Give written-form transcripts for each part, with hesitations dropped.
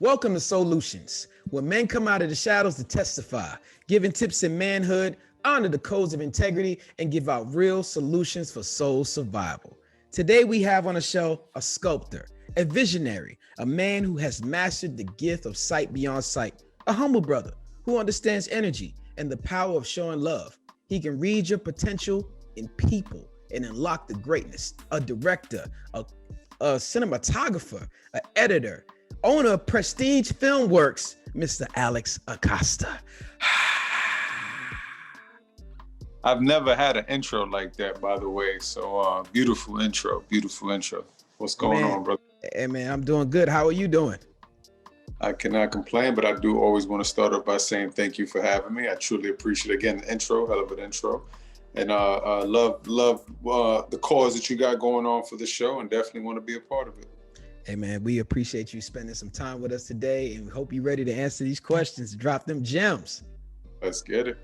Welcome to SOULutions, where men come out of the shadows to testify, giving tips in manhood, honor the codes of integrity, and give out real solutions for soul survival. Today we have on the show a sculptor, a visionary, a man who has mastered the gift of sight beyond sight, a humble brother who understands energy and the power of showing love. He can read your potential in people and unlock the greatness. A director, a cinematographer, an editor, owner of Prestige Film Works, Mr. Alex Acosta. I've never had an intro like that, by the way. So beautiful intro. What's going on, brother? Hey, man, I'm doing good. How are you doing? I cannot complain, but I do always want to start off by saying thank you for having me. I truly appreciate it. Again, the intro, hell of an intro. And love the cause that you got going on for the show and definitely want to be a part of it. Hey, man, we appreciate you spending some time with us today and we hope you're ready to answer these questions, drop them gems. Let's get it.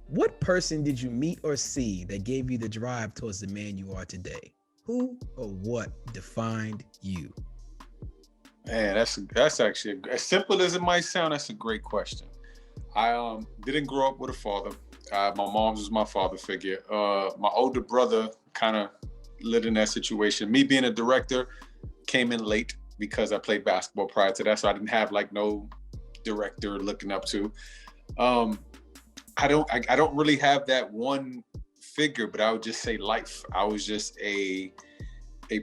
What person did you meet or see that gave you the drive towards the man you are today? Who or what defined you? Man, that's actually, as simple as it might sound, that's a great question. I didn't grow up with a father. My mom's was my father figure. My older brother kind of lived in that situation. Me being a director, came in late because I played basketball prior to that, so I didn't have like no director looking up to. I don't really have that one figure, but I would just say life. I was just a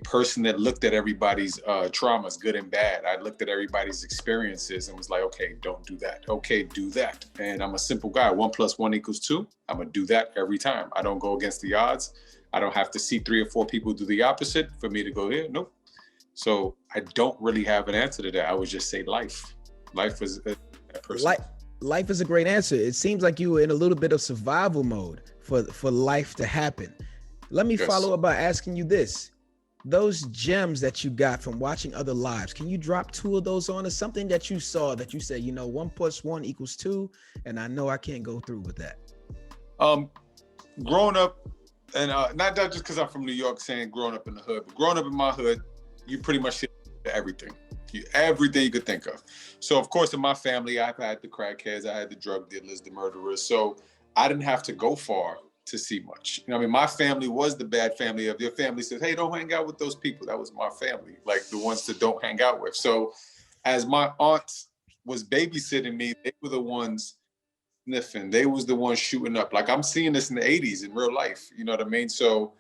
person that looked at everybody's traumas, good and bad. I looked at everybody's experiences and was like, okay, don't do that. Okay, do that. And I'm a simple guy. 1 + 1 = 2. I'm gonna do that every time. I don't go against the odds. I don't have to see 3 or 4 people do the opposite for me to go here. Nope. So I don't really have an answer to that. I would just say life. Life is a person. Life is a great answer. It seems like you were in a little bit of survival mode for life to happen. Let me follow up by asking you this. Those gems that you got from watching other lives, can you drop 2 of those on us? Something that you saw that you said, 1 + 1 = 2, and I know I can't go through with that. Growing up, and not just because I'm from New York saying growing up in the hood, but growing up in my hood, you pretty much see everything. Everything you could think of. So of course in my family, I've had the crackheads, I had the drug dealers, the murderers. So I didn't have to go far to see much. My family was the bad family of your family says, hey, don't hang out with those people. That was my family, like the ones that don't hang out with. So as my aunt was babysitting me, they were the ones sniffing. They was the ones shooting up. Like I'm seeing this in the 80s in real life. You know what I mean? So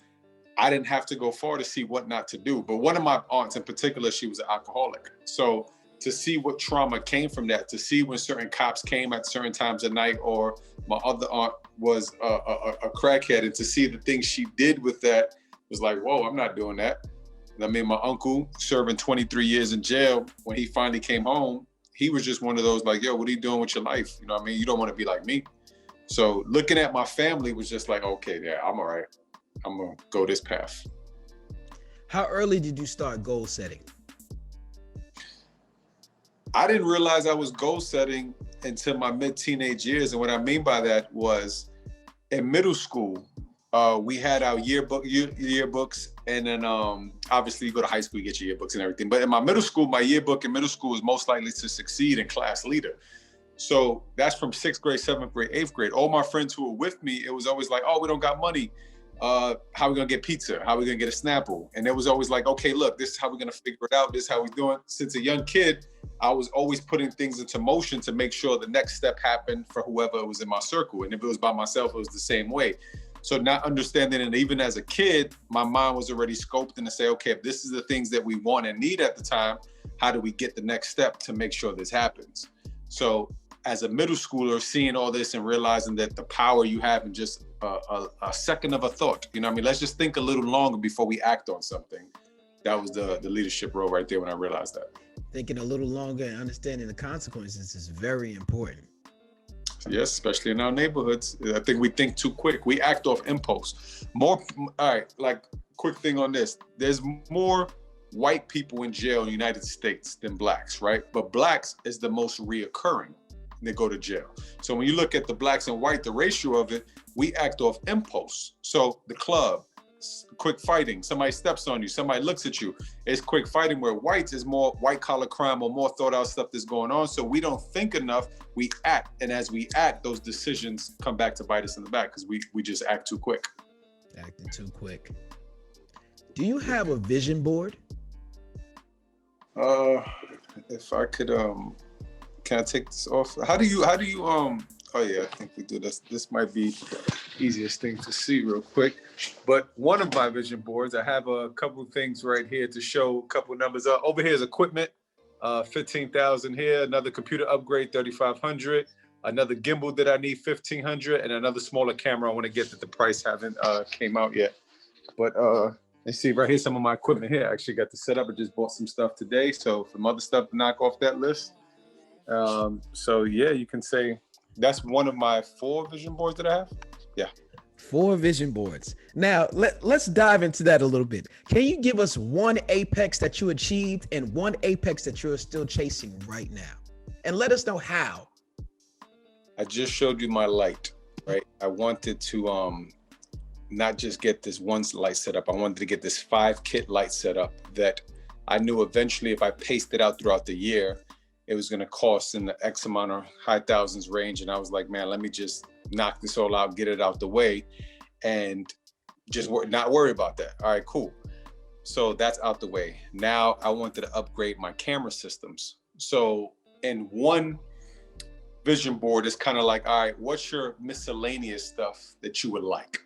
I didn't have to go far to see what not to do. But one of my aunts in particular, she was an alcoholic. So to see what trauma came from that, to see when certain cops came at certain times of night, or my other aunt was a crackhead, and to see the things she did with that was like, whoa, I'm not doing that. My uncle serving 23 years in jail, when he finally came home, he was just one of those like, yo, what are you doing with your life? You know what I mean? You don't want to be like me. So looking at my family was just like, okay, yeah, I'm all right. I'm gonna go this path. How early did you start goal setting? I didn't realize I was goal setting until my mid-teenage years. And what I mean by that was in middle school, we had our yearbooks. And then obviously you go to high school, you get your yearbooks and everything. But in my middle school, my yearbook in middle school was most likely to succeed in class leader. So that's from 6th grade, 7th grade, 8th grade. All my friends who were with me, it was always like, oh, we don't got money. How are we gonna get pizza? How are we gonna get a Snapple? And it was always like, okay, look, this is how we're gonna figure it out. This is how we're doing. Since a young kid, I was always putting things into motion to make sure the next step happened for whoever was in my circle. And if it was by myself, it was the same way. So not understanding, and even as a kid, my mind was already scoped in to say, okay, if this is the things that we want and need at the time, how do we get the next step to make sure this happens? So as a middle schooler, seeing all this and realizing that the power you have in just a second of a thought, let's just think a little longer before we act on something. That was the leadership role right there when I realized that. Thinking a little longer and understanding the consequences is very important. Yes, especially in our neighborhoods. I think we think too quick. We act off impulse. All right, like quick thing on this. There's more white people in jail in the United States than blacks, right? But blacks is the most reoccurring. They go to jail. So when you look at the blacks and white, the ratio of it, we act off impulse. So the club, quick fighting. Somebody steps on you, somebody looks at you. It's quick fighting, where whites is more white collar crime or more thought out stuff that's going on. So we don't think enough, we act. And as we act, those decisions come back to bite us in the back because we just act too quick. Acting too quick. Do you have a vision board? If I could, can I take this off? How do you, oh yeah, I think we do this. This might be easiest thing to see real quick. But one of my vision boards, I have a couple of things right here to show a couple of numbers. Over here is equipment, 15,000 here, another computer upgrade, 3,500, another gimbal that I need, 1,500, and another smaller camera I want to get that the price haven't came out yet. But let's see right here, some of my equipment here. I actually got to set up. I just bought some stuff today. So some other stuff to knock off that list. So yeah, you can say that's one of my 4 vision boards that I have. Yeah. 4 vision boards. Now let's dive into that a little bit. Can you give us one apex that you achieved and one apex that you're still chasing right now? And let us know how. I just showed you my light, right? I wanted to not just get this one light set up. I wanted to get this 5-kit light set up that I knew eventually if I paced it out throughout the year, it was going to cost in the X amount of high thousands range. And I was like, man, let me just knock this all out, get it out the way, and just not worry about that. All right, cool. So that's out the way. Now I wanted to upgrade my camera systems. So in one vision board, it's kind of like, all right, what's your miscellaneous stuff that you would like?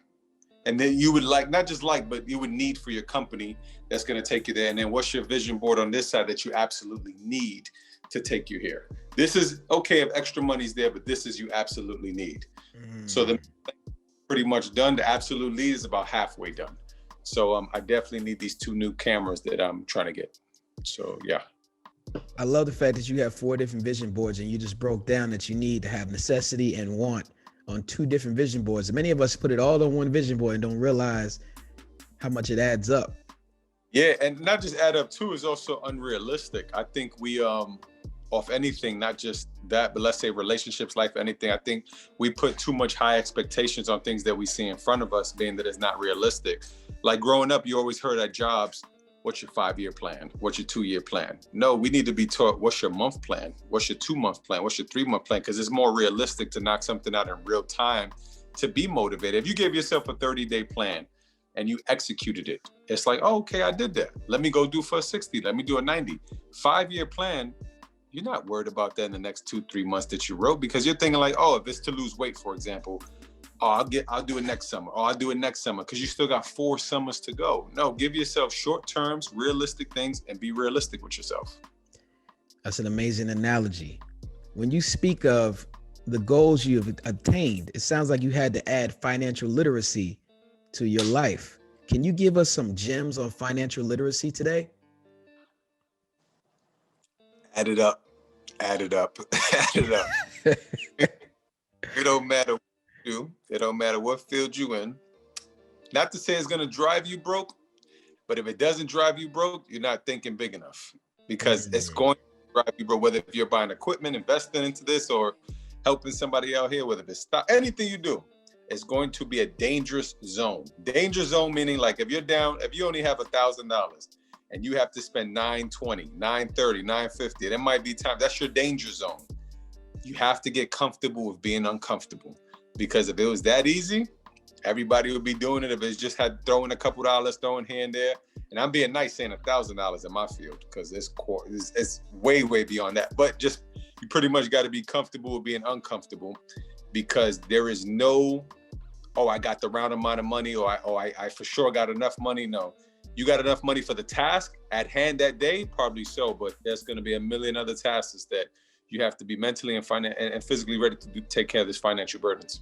And then you would like, not just like, but you would need for your company that's going to take you there. And then what's your vision board on this side that you absolutely need to take you here? This is okay if extra money's there, but this is you absolutely need. So the pretty much done. The absolute need is about halfway done. So I definitely need these 2 new cameras that I'm trying to get. So yeah. I love the fact that you have 4 different vision boards and you just broke down that you need to have necessity and want on 2 different vision boards. Many of us put it all on one vision board and don't realize how much it adds up. Yeah, and not just add up too, is also unrealistic. I think we off anything, not just that, but let's say relationships, life, anything. I think we put too much high expectations on things that we see in front of us, being that it's not realistic. Like growing up, you always heard at jobs, what's your 5-year plan? What's your 2-year plan? No, we need to be taught, what's your month plan? What's your 2-month plan? What's your 3-month plan? Because it's more realistic to knock something out in real time to be motivated. If you gave yourself a 30-day plan and you executed it, it's like, oh, okay, I did that. Let me go do for a 60. Let me do a 90. 5-year plan, you're not worried about that in the next 2-3 months that you wrote, because you're thinking like, oh, if it's to lose weight, for example, oh, I'll do it next summer. Oh, I'll do it next summer, because you still got 4 summers to go. No, give yourself short terms, realistic things, and be realistic with yourself. That's an amazing analogy. When you speak of the goals you've attained, it sounds like you had to add financial literacy to your life. Can you give us some gems on financial literacy today? Add it up, add it up, add it up. It don't matter what you do. It don't matter what field you in. Not to say it's gonna drive you broke, but if it doesn't drive you broke, you're not thinking big enough, because it's going to drive you broke, whether if you're buying equipment, investing into this, or helping somebody out here, whether it's stock, anything you do, it's going to be a dangerous zone. Danger zone meaning like if you're down, if you only have $1,000 and you have to spend $920, $930, $950, that might be time. That's your danger zone. You have to get comfortable with being uncomfortable, because if it was that easy, everybody would be doing it. If it's just had throwing a couple dollars, throwing here and there. And I'm being nice saying $1,000 in my field, because it's way, way beyond that. But just, you pretty much got to be comfortable with being uncomfortable, because there is no, oh, I got the round amount of money, or I for sure got enough money. No, you got enough money for the task at hand that day, probably so, but there's going to be a million other tasks that you have to be mentally and physically ready to take care of these financial burdens.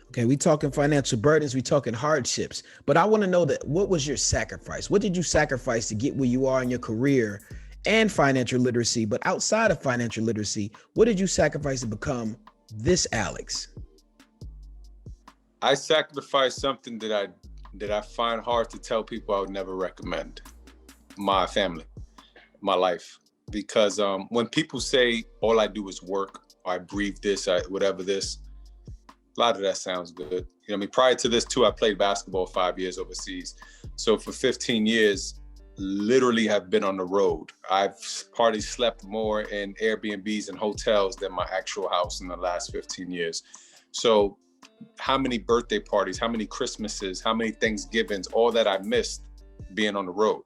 Okay, we talking financial burdens, we talking hardships, but I want to know that what was your sacrifice? What did you sacrifice to get where you are in your career and financial literacy? But outside of financial literacy, what did you sacrifice to become this Alex? I sacrificed something that I find hard to tell people I would never recommend. My family, my life. Because when people say all I do is work, or I breathe this, whatever this, A lot of that sounds good. You know what I mean? Prior to this too, I played basketball 5 years overseas. So for 15 years, literally have been on the road. I've probably slept more in Airbnbs and hotels than my actual house in the last 15 years. So how many birthday parties, how many Christmases, how many Thanksgivings, all that I missed being on the road.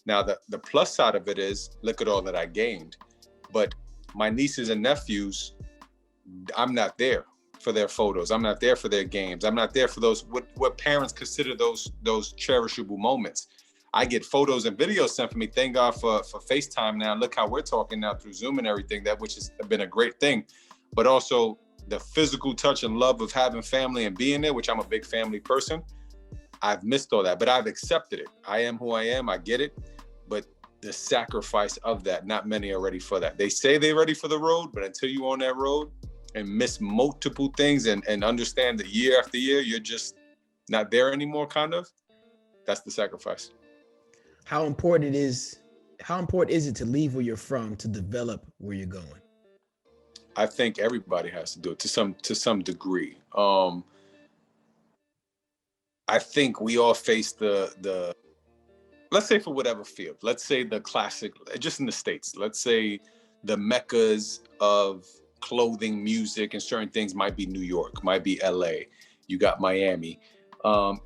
Now, the plus side of it is, look at all that I gained. But my nieces and nephews, I'm not there for their photos. I'm not there for their games. I'm not there for those, what parents consider those cherishable moments. I get photos and videos sent for me. Thank God for FaceTime now. Look how we're talking now through Zoom and everything, which has been a great thing. But also the physical touch and love of having family and being there, which I'm a big family person. I've missed all that, but I've accepted it. I am who I am. I get it. But the sacrifice of that, not many are ready for that. They say they're ready for the road, but until you're on that road and miss multiple things and understand that year after year, you're just not there anymore, kind of, that's the sacrifice. How important is it to leave where you're from to develop where you're going? I think everybody has to do it to some degree. I think we all face the let's say for whatever field, let's say the classic, just in the States, let's say the meccas of clothing, music, and certain things might be New York, might be LA, you got Miami.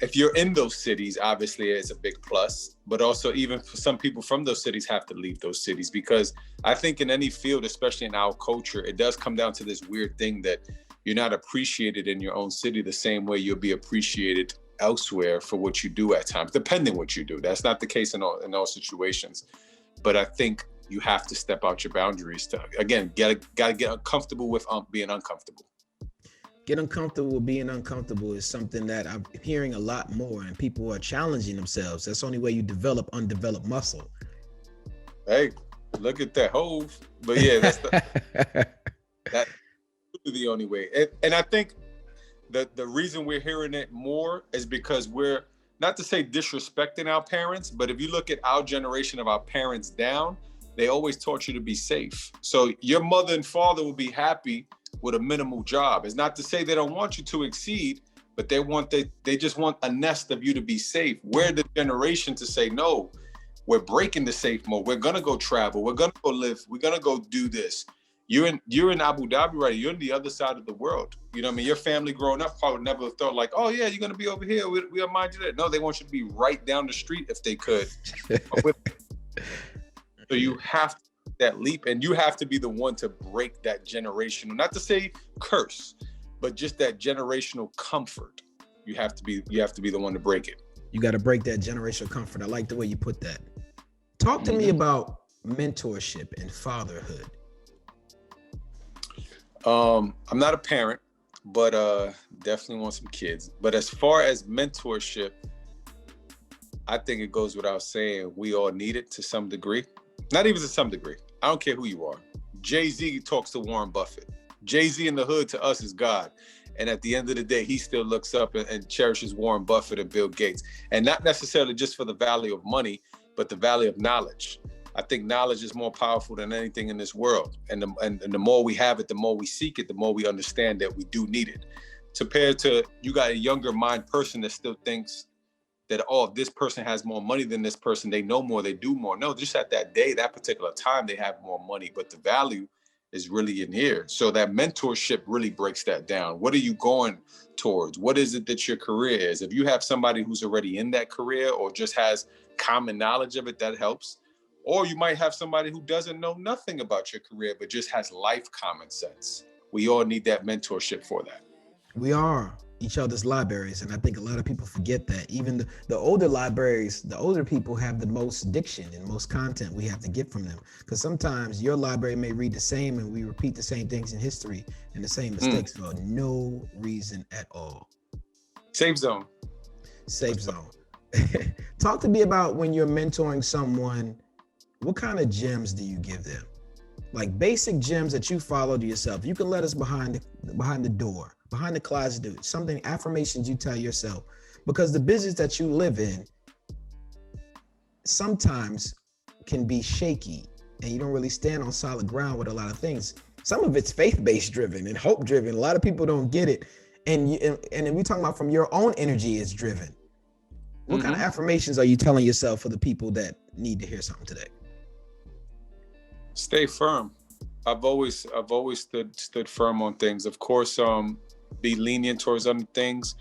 If you're in those cities, obviously it's a big plus, but also even for some people from those cities have to leave those cities, because I think in any field, especially in our culture, it does come down to this weird thing that you're not appreciated in your own city the same way you'll be appreciated elsewhere for what you do at times, depending what you do. That's not the case in all situations. But I think you have to step out your boundaries to, again, gotta get comfortable with being uncomfortable. Get uncomfortable with being uncomfortable is something that I'm hearing a lot more, and people are challenging themselves. That's the only way you develop undeveloped muscle. Hey, look at that hove. But yeah, that's the only way. And I think the reason we're hearing it more is because we're, not to say disrespecting our parents, but if you look at our generation of our parents down, they always taught you to be safe. So your mother and father will be happy with a minimal job. It's not to say they don't want you to exceed, but they just want a nest of you to be safe. We're the generation to say, no, we're breaking the safe mode. We're gonna go travel. We're gonna go live. We're gonna go do this. You're in Abu Dhabi, right? You're on the other side of the world. You know what I mean? Your family growing up probably never thought like, oh yeah, you're gonna be over here. We'll mind you that. No, they want you to be right down the street if they could. So you have to take that leap, and you have to be the one to break that generational, not to say curse, but just that generational comfort. You have to be the one to break it. You got to break that generational comfort. I like the way you put that. Talk to me about mentorship and fatherhood. I'm not a parent, but definitely want some kids. But as far as mentorship, I think it goes without saying we all need it to some degree. Not even to some degree. I don't care who you are. Jay-Z talks to Warren Buffett. Jay-Z in the hood to us is God. And at the end of the day, he still looks up and cherishes Warren Buffett and Bill Gates. And not necessarily just for the value of money, but the value of knowledge. I think knowledge is more powerful than anything in this world. And the more we have it, the more we seek it, the more we understand that we do need it. Compared to, you got a younger mind person that still thinks that, oh, if this person has more money than this person, they know more, they do more. No, just at that day, that particular time, they have more money, but the value is really in here. So that mentorship really breaks that down. What are you going towards? What is it that your career is? If you have somebody who's already in that career or just has common knowledge of it, that helps. Or you might have somebody who doesn't know nothing about your career, but just has life common sense. We all need that mentorship for that. We are each other's libraries, and I think a lot of people forget that. Even the older libraries, the older people have the most diction and most content we have to get from them. Because sometimes your library may read the same and we repeat the same things in history and the same mistakes for no reason at all. Safe zone. Safe zone. Talk to me about when you're mentoring someone, what kind of gems do you give them? Like basic gems that you follow to yourself. You can let us behind the door, behind the closet, do something, affirmations you tell yourself, because the business that you live in sometimes can be shaky and you don't really stand on solid ground with a lot of things. Some of it's faith-based driven and hope driven. A lot of people don't get it. and then we talking about from your own energy is driven. What kind of Mm-hmm. affirmations are you telling yourself for the people that need to hear something today? Stay firm. I've always stood firm on things. Of course, be lenient towards other things,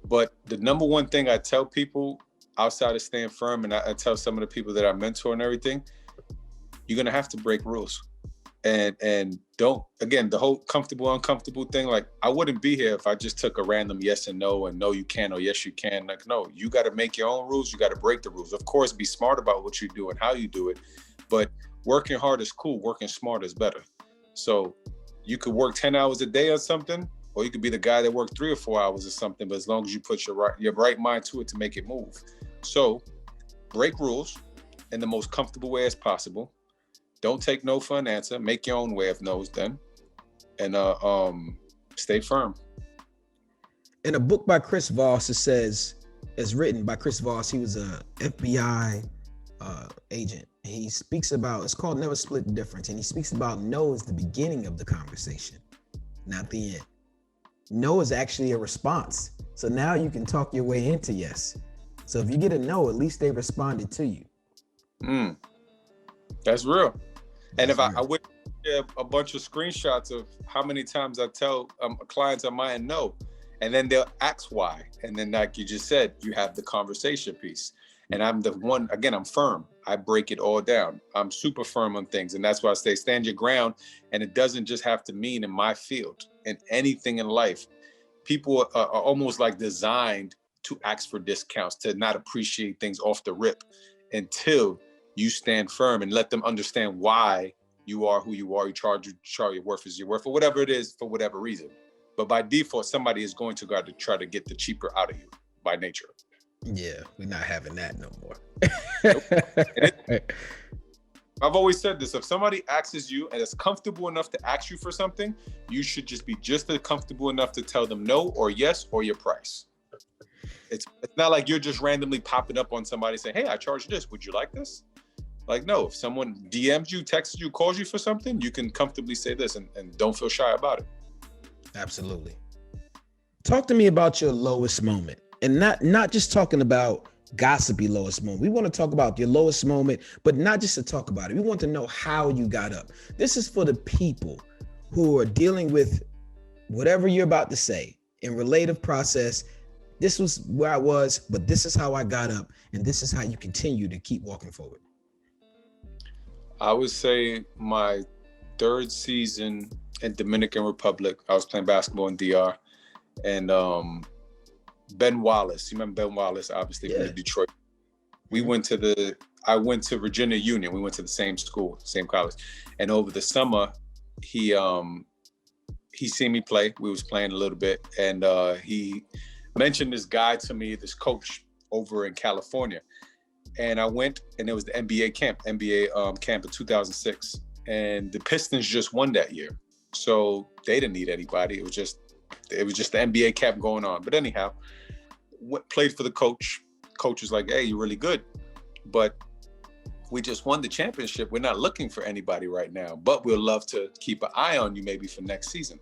but the number one thing I tell people outside of staying firm, and I tell some of the people that I mentor and everything, you're gonna have to break rules. And don't, again, the whole comfortable uncomfortable thing, like I wouldn't be here if I just took a random yes and no, and no you can or yes you can. Like, no, you got to make your own rules. You got to break the rules. Of course, be smart about what you do and how you do it, but working hard is cool, working smart is better. So you could work 10 hours a day on something, or you could be the guy that worked 3 or 4 hours or something, but as long as you put your right mind to it to make it move. So break rules in the most comfortable way as possible. Don't take no for an answer. Make your own way of no's then. And stay firm. In a book by Chris Voss, it says, it's written by Chris Voss. He was a FBI agent. He speaks about, it's called Never Split the Difference. And he speaks about no is the beginning of the conversation, not the end. No is actually a response. So now you can talk your way into yes. So if you get a no, at least they responded to you. That's real. And That's if real. I would share a bunch of screenshots of how many times I tell clients of mine no, and then they'll ask why. And then like you just said, you have the conversation piece. And I'm the one, again, I'm firm. I break it all down. I'm super firm on things. And that's why I say stand your ground. And it doesn't just have to mean in my field, in anything in life. People are almost like designed to ask for discounts, to not appreciate things off the rip until you stand firm and let them understand why you are who you are. You charge your worth is your worth, or whatever it is, for whatever reason. But by default, somebody is going to go to try to get the cheaper out of you by nature. Yeah, we're not having that no more. Nope. I've always said this, if somebody asks you and is comfortable enough to ask you for something, you should just be just as comfortable enough to tell them no or yes or your price. It's not like you're just randomly popping up on somebody saying, hey, I charge this. Would you like this? Like, no, if someone DMs you, texts you, calls you for something, you can comfortably say this and don't feel shy about it. Absolutely. Talk to me about your lowest moment, and not just talking about gossipy lowest moment. We want to talk about your lowest moment, but not just to talk about it. We want to know how you got up. This is for the people who are dealing with whatever you're about to say in relative process. This was where I was, but this is how I got up, and this is how you continue to keep walking forward. I would say my 3rd season in Dominican Republic, I was playing basketball in DR, and Ben Wallace, you remember Ben Wallace, obviously, from Detroit. I went to Virginia Union. We went to the same school, same college. And over the summer, he seen me play. We was playing a little bit, and he mentioned this guy to me, this coach over in California. And I went, and it was the NBA camp in 2006. And the Pistons just won that year. So they didn't need anybody. It was just the NBA camp going on. But anyhow, played for the coach. Coach was like, hey, you're really good, but we just won the championship. We're not looking for anybody right now, but we'll love to keep an eye on you maybe for next season.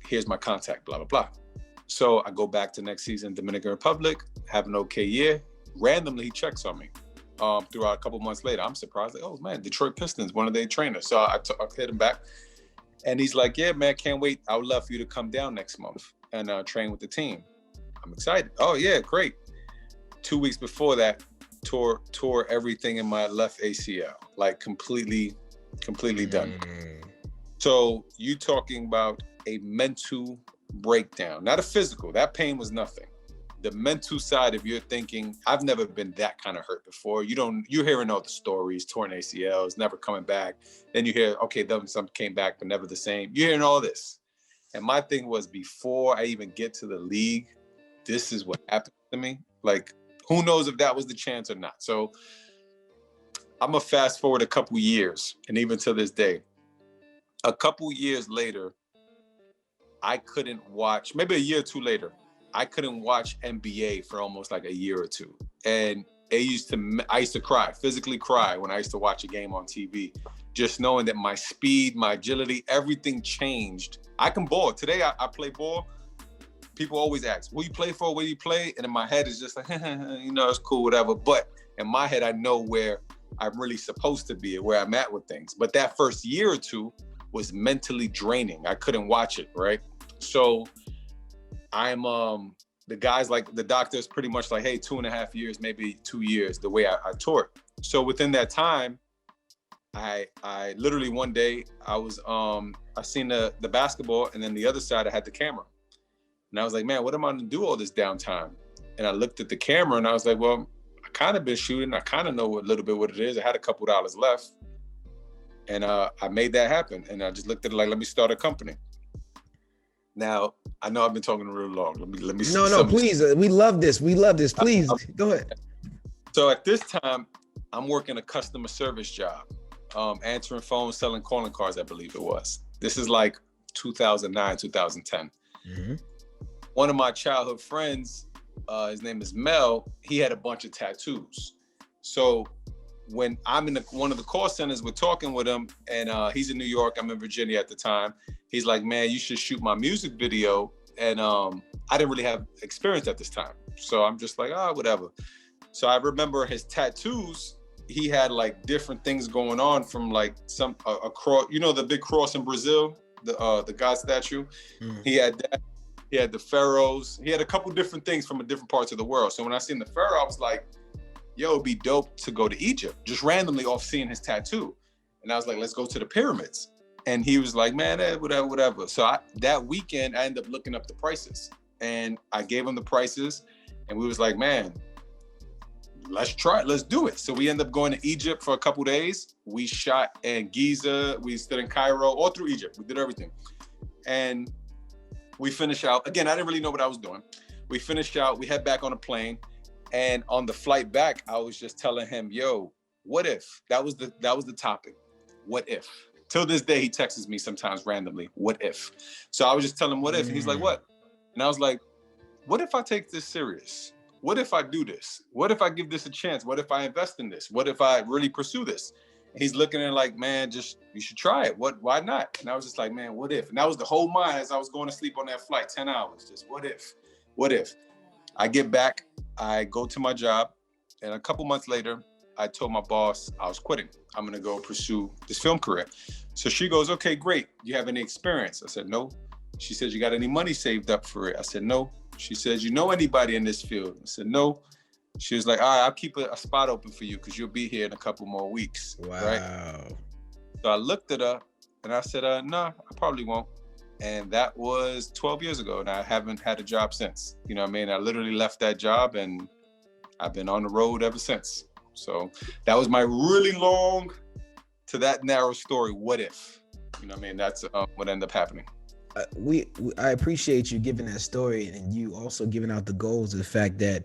Here's my contact, blah, blah, blah. So I go back to next season, Dominican Republic, have an okay year. Randomly, he checks on me throughout a couple months later. I'm surprised, like, oh man, Detroit Pistons, one of their trainers. So I hit him back, and he's like, yeah, man, can't wait. I would love for you to come down next month and train with the team. I'm excited. Oh yeah, great. 2 weeks before that, tore everything in my left ACL, like completely done. So you talking about a mental breakdown, not a physical. That pain was nothing. The mental side of your thinking, I've never been that kind of hurt before. You're hearing all the stories, torn ACLs, never coming back. Then you hear, okay, some came back, but never the same. You're hearing all this. And my thing was, before I even get to the league, this is what happened to me. Like, who knows if that was the chance or not. So I'm gonna fast forward a couple years, and even to this day, a couple years later, I couldn't watch, maybe a year or two later, I couldn't watch NBA for almost like a year or two. And I used to cry, physically cry when I used to watch a game on TV, just knowing that my speed, my agility, everything changed. I can ball. Today I play ball. people always ask, who you play for, where you play? And in my head, it's just like, you know, it's cool, whatever. But in my head, I know where I'm really supposed to be and where I'm at with things. But that first year or two was mentally draining. I couldn't watch it, right? So I'm, the guys, like the doctor's pretty much like, hey, 2.5 years, maybe 2 years, the way I toured. So within that time, I literally one day I was, I seen the basketball, and then the other side I had the camera. And I was like, man, what am I gonna do all this downtime? And I looked at the camera and I was like, well, I kind of been shooting. I kind of know a little bit what it is. I had a couple dollars left, and I made that happen. And I just looked at it like, let me start a company. Now, I know I've been talking real long. Let me. No, please. We love this. We love this. Please go ahead. So at this time, I'm working a customer service job, answering phones, selling calling cards, I believe it was. This is like 2009, 2010. Mm-hmm. One of my childhood friends, his name is Mel, he had a bunch of tattoos. So when I'm in one of the call centers, we're talking with him, and he's in New York, I'm in Virginia at the time. He's like, man, you should shoot my music video. And I didn't really have experience at this time. So I'm just like, whatever. So I remember his tattoos, he had like different things going on, from like a cross, you know, the big cross in Brazil, the God statue. Mm. He had that. He had the pharaohs. He had a couple different things from different parts of the world. So when I seen the pharaoh, I was like, yo, it'd be dope to go to Egypt, just randomly off seeing his tattoo. And I was like, let's go to the pyramids. And he was like, man, whatever. So that weekend, I ended up looking up the prices, and I gave him the prices, and we was like, man, let's try it. Let's do it. So we ended up going to Egypt for a couple days. We shot in Giza. We stood in Cairo, all through Egypt. We did everything. And we finished out. Again, I didn't really know what I was doing. We finished out. We head back on a plane. And on the flight back, I was just telling him, yo, what if? That was the topic. What if? Till this day, he texts me sometimes randomly, what if? So I was just telling him, what if? And he's like, what? And I was like, what if I take this serious? What if I do this? What if I give this a chance? What if I invest in this? What if I really pursue this? And he's looking at it like, man, you should try it. Why not? And I was just like, man, what if? And that was the whole mind as I was going to sleep on that flight, 10 hours. Just what if? What if? I get back, I go to my job, and a couple months later, I told my boss I was quitting. I'm gonna go pursue this film career. So she goes, okay, great. You have any experience? I said, no. She said, you got any money saved up for it? I said, no. She says, you know anybody in this field? I said, no. She was like, all right, I'll keep a spot open for you because you'll be here in a couple more weeks. Wow. Right? So I looked at her and I said, no, I probably won't. And that was 12 years ago, and I haven't had a job since. You know what I mean? I literally left that job, and I've been on the road ever since. So that was my really long to that narrow story. What if? You know what I mean? That's what ended up happening. I appreciate you giving that story, and you also giving out the goals of the fact that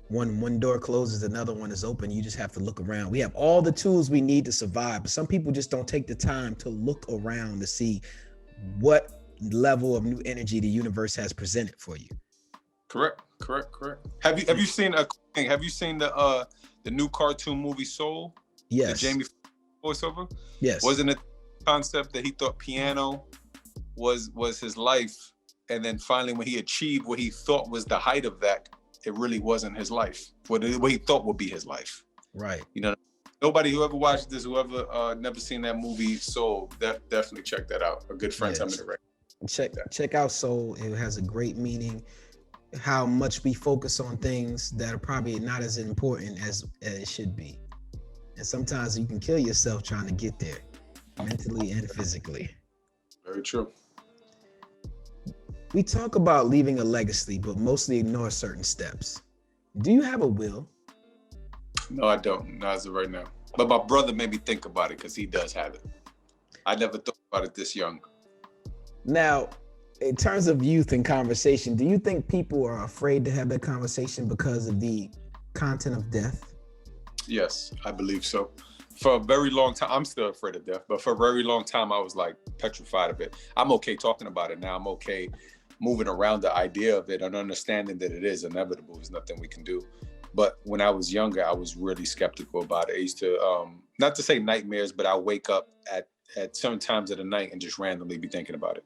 one door closes, another one is open. You just have to look around. We have all the tools we need to survive, but some people just don't take the time to look around to see what level of new energy the universe has presented for you. Correct. Have you seen the new cartoon movie Soul? Yes. The Jamie voiceover? Yes. Wasn't it the concept that he thought piano was his life, and then finally when he achieved what he thought was the height of that, it really wasn't his life. What he thought would be his life. Right. You know, nobody whoever watched this, whoever never seen that movie Soul, definitely check that out. A good friend told me to write. Check out Soul. It has a great meaning. How much we focus on things that are probably not as important as it should be. And sometimes you can kill yourself trying to get there, mentally and physically. Very true. We talk about leaving a legacy, but mostly ignore certain steps. Do you have a will? No, I don't. Not as of right now. But my brother made me think about it because he does have it. I never thought about it this young. Now, in terms of youth and conversation, do you think people are afraid to have that conversation because of the content of death? Yes, I believe so. For a very long time, I'm still afraid of death, but for a very long time, I was like petrified of it. I'm okay talking about it now. I'm okay moving around the idea of it and understanding that it is inevitable. There's nothing we can do. But when I was younger, I was really skeptical about it. I used to, not to say nightmares, but I wake up at certain times of the night and just randomly be thinking about it.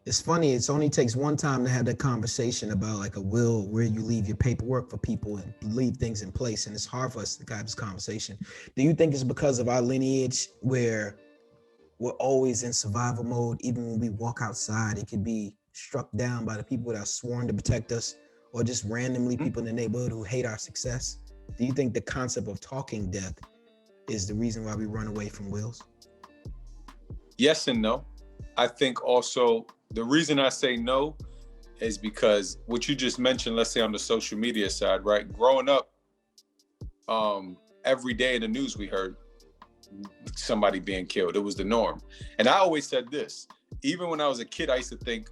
It's funny, it's only takes one time to have that conversation about like a will where you leave your paperwork for people and leave things in place. And it's hard for us to have this conversation. Do you think it's because of our lineage where we're always in survival mode? Even when we walk outside, it could be struck down by the people that are sworn to protect us, or just randomly people in the neighborhood who hate our success. Do you think the concept of talking death is the reason why we run away from wills? Yes and no. I think also the reason I say no is because what you just mentioned, let's say on the social media side, right? Growing up, every day in the news we heard somebody being killed. It was the norm. And I always said this, even when I was a kid, I used to think,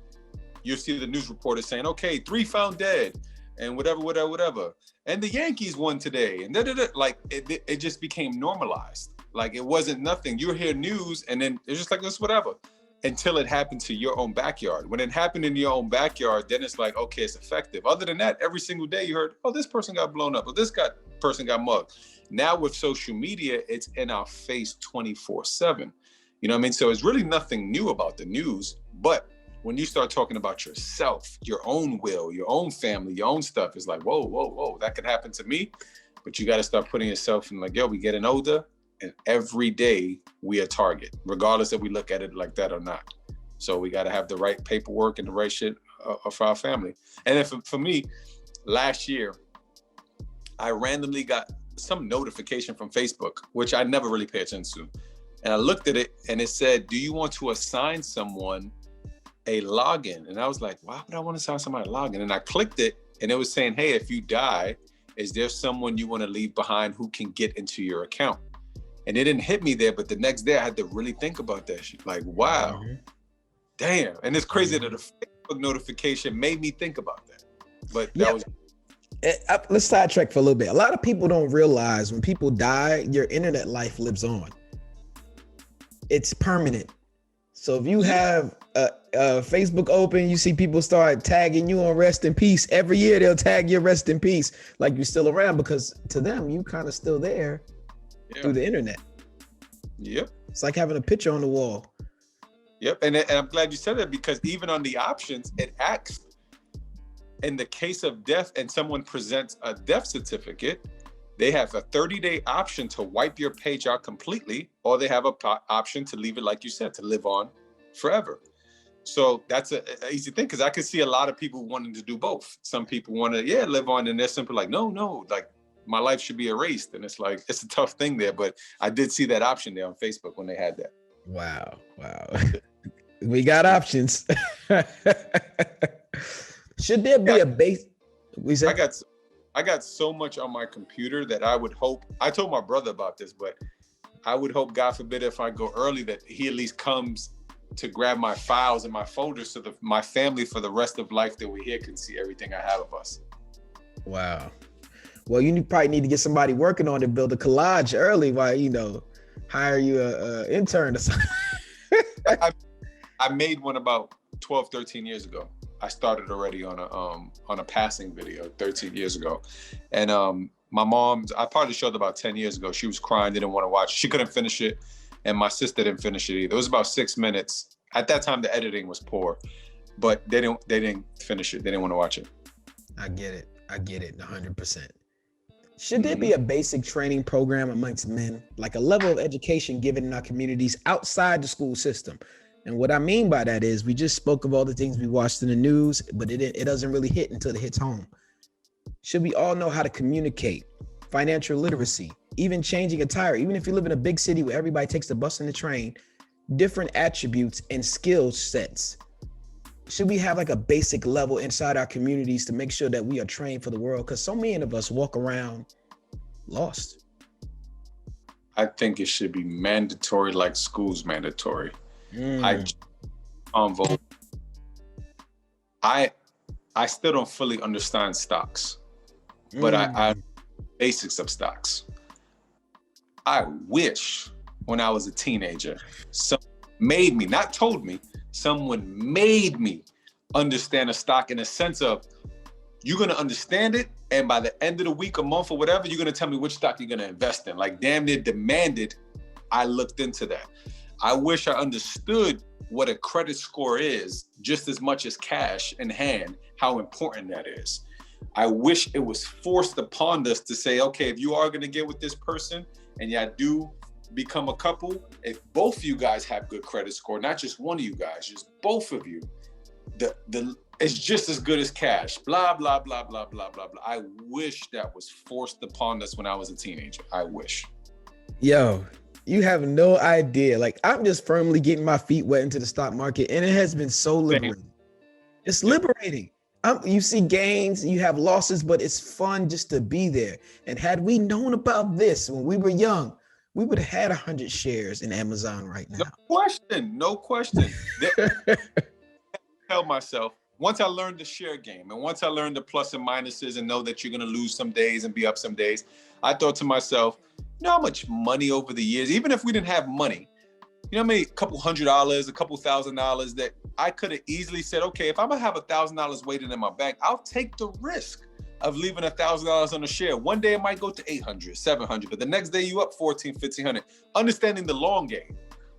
you'll see the news reporters saying, okay, 3 found dead and whatever. And the Yankees won today. And like it just became normalized. Like it wasn't nothing. You hear news and then it's just like, this, whatever. Until it happened to your own backyard. When it happened in your own backyard, then it's like, okay, it's effective. Other than that, every single day you heard, oh, this person got blown up, or this person got mugged. Now with social media, it's in our face 24/7. You know what I mean? So it's really nothing new about the news. But when you start talking about yourself, your own will, your own family, your own stuff, it's like, whoa, that could happen to me. But you got to start putting yourself in like, yo, we getting older. And every day we a target, regardless if we look at it like that or not. So we got to have the right paperwork and the right shit for our family. And then for me, last year, I randomly got some notification from Facebook, which I never really pay attention to. And I looked at it and it said, do you want to assign someone a login? And I was like, why would I want to assign somebody a login? And I clicked it and it was saying, hey, if you die, is there someone you want to leave behind who can get into your account? And it didn't hit me there, but the next day I had to really think about that shit. Like, wow, damn. And it's crazy that a Facebook notification made me think about that. But that was... Let's sidetrack for a little bit. A lot of people don't realize when people die, your internet life lives on. It's permanent. So if you have a Facebook open, you see people start tagging you on rest in peace. Every year they'll tag you rest in peace, like you're still around, because to them, you kind of still there. Yeah. Through the internet. Yep. It's like having a picture on the wall. Yep. And I'm glad you said that, because even on the options, it asks in the case of death and someone presents a death certificate, they have a 30-day option to wipe your page out completely, or they have a option to leave it, like you said, to live on forever. So that's an easy thing, because I could see a lot of people wanting to do both. Some people want to, live on, and they're simply like, no, like, my life should be erased. And it's like, it's a tough thing there, but I did see that option there on Facebook when they had that. Wow. We got options. Should there be a base? I got so much on my computer that I would hope, I told my brother about this, but I would hope, God forbid, if I go early, that he at least comes to grab my files and my folders so that my family for the rest of life that we're here can see everything I have of us. Wow. Well, you probably need to get somebody working on it, build a collage early while, hire you a intern or something. I made one about 12, 13 years ago. I started already on a passing video 13 years ago. And my mom, I probably showed about 10 years ago. She was crying, didn't want to watch. She couldn't finish it. And my sister didn't finish it either. It was about 6 minutes. At that time, the editing was poor, but they didn't finish it. They didn't want to watch it. I get it 100%. Should there be a basic training program amongst men, like a level of education given in our communities outside the school system? And what I mean by that is, we just spoke of all the things we watched in the news, but it doesn't really hit until it hits home. Should we all know how to communicate, financial literacy, even changing attire, even if you live in a big city where everybody takes the bus and the train, different attributes and skill sets? Should we have like a basic level inside our communities to make sure that we are trained for the world? Because so many of us walk around lost. I think it should be mandatory, like school's mandatory. I still don't fully understand stocks, but I basics of stocks. I wish when I was a teenager, someone made me, not told me, someone made me understand a stock in a sense of, you're going to understand it, and by the end of the week or month or whatever, you're going to tell me which stock you're going to invest in. Like damn near demanded I looked into that. I wish I understood what a credit score is just as much as cash in hand, how important that is. I wish it was forced upon us to say, okay, if you are going to get with this person and y'all do become a couple, if both of you guys have good credit score, not just one of you guys, just both of you, it's just as good as cash, blah, blah, blah, blah, blah, blah, blah. I wish that was forced upon us when I was a teenager. I wish. Yo, you have no idea. Like, I'm just firmly getting my feet wet into the stock market, and it has been so liberating. It's liberating. You see gains, you have losses, but it's fun just to be there. And had we known about this when we were young, we would have had 100 shares in Amazon right now. No question. Tell myself, once I learned the share game and once I learned the plus and minuses and know that you're going to lose some days and be up some days, I thought to myself, you know how much money over the years, even if we didn't have money, you know how many, a couple $100, a couple $1,000 that I could have easily said, okay, if I'm gonna have $1,000 waiting in my bank, I'll take the risk of leaving $1,000 on a share. One day it might go to 800, 700, but the next day you up 14, 1500, understanding the long game.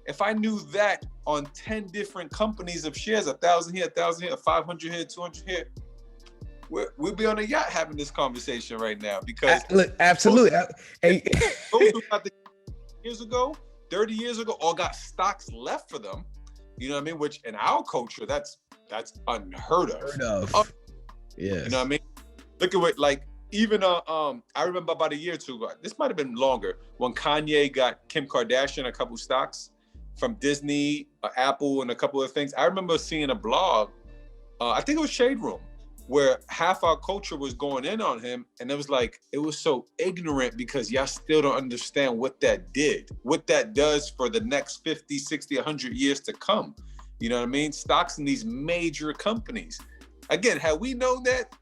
If I knew that on 10 different companies of shares, 1,000 here, 1,000 here, 500 here, 200 here, we'd be on a yacht having this conversation right now because look, absolutely. Those who got the years ago, 30 years ago, all got stocks left for them. You know what I mean? Which in our culture, that's unheard of. Yeah. You know what I mean? Look at what, like, even I remember about a year or two ago, this might have been longer, when Kanye got Kim Kardashian a couple stocks from Disney, Apple, and a couple of things. I remember seeing a blog, I think it was Shade Room, where half our culture was going in on him. And it was like, it was so ignorant because y'all still don't understand what that did, what that does for the next 50, 60, 100 years to come. You know what I mean? Stocks in these major companies. Again, had we known that,